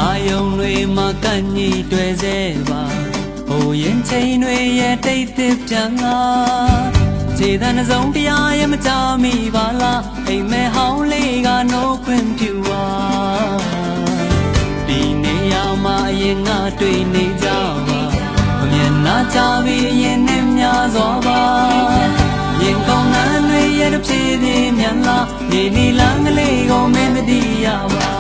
အာယုံတွေမှာကန့်ညှိတွေ့စေပါဟိုရင်ချိန်တွေရဲ့တိတ်သစ်ပြန်လာခြေသံနှစုံတရားရဲ့မကြမိပါလားအိမ်မဲဟောင်းလေးကနှုတ်ခွင့်ပြုပါဒီနေရာမှာအရင်ငါတွေ့နေကြပါအမြင်နာချပြီးရင်နဲ့များစွာပါရင်ကောင်းတဲ့တွေရဲ့တစ်ဖြည်းဖြည်းမြန်လာနေနီလန်းကလေးကိုမင်းမသိရပါ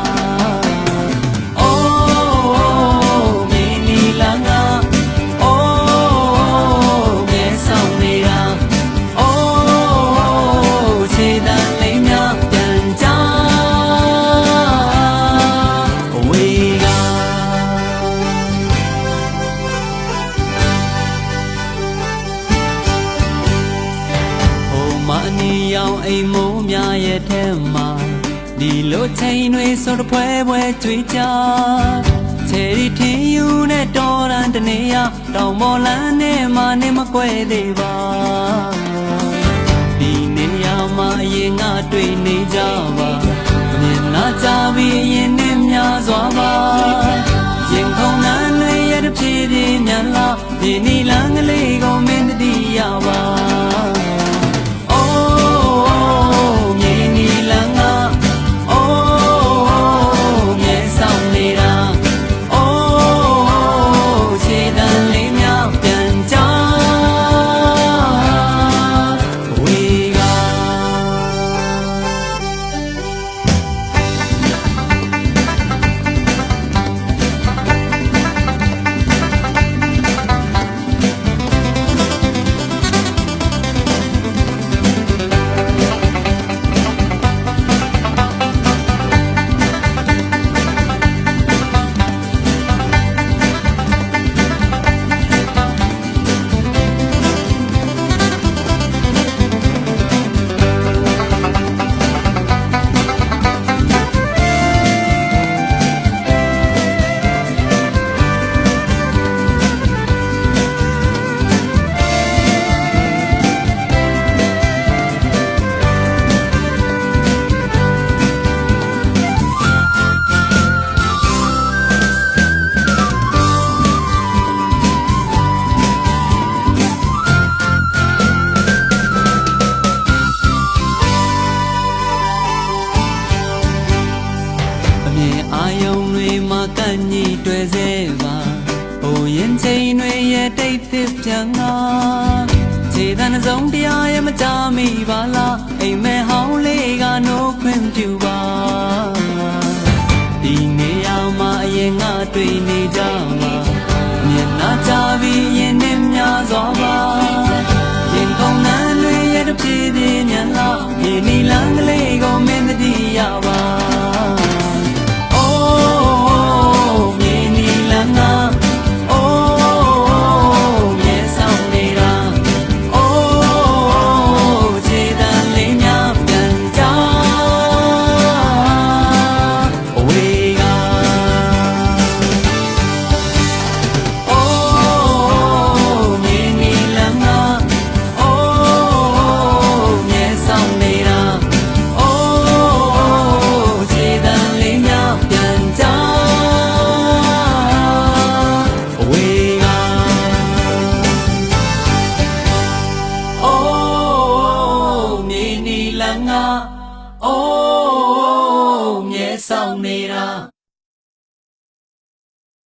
အိမ်မိုးများရဲ့ထဲမှာဒီလိုချိန်တွေဆိုတော့ဖွဲဖွဲကြွေးကြချယ်ရီထင်းယူနဲ့တော်ရန်တနေရတောင်ပေါ်လမ်းနဲ့မှနေမကွဲသေးပါဒီနေရာမှာအရင်ငါတွေ့နေကြပါမြင်လာကြပြီးရင်နဲ့များစွာပါရင်ခုန်လမ်းတွေရဲ့တစ်ဖြည်းဖြည်းမြန်လာဒီနီလန်းကလေးကိုမင်းမသိရပါအာယုံတွေမှာကန့်ညှိတွေ့စေပါဟိုရင်ချိန်တွေရဲ့တိတ်သစ်ပြန်လာခြေသံနှစုံတရားရဲ့မကြမိပါလားအိမ်မဲဟောင်းလေးကနှုတ်ခွင့်ပြုပါဒီနေရာမှာအရင်ငါတွေ့နေကြပါမြင်နာကြပြီးရင်နဲ့များစွာပါရင်ကောင်းတဲ့တွေရဲ့တစ်ပြေးပြေးမြန်လာဒီနီလန်းကလေးကိုမင်းမသိရပါအိုးမြဲဆောင်နေတာ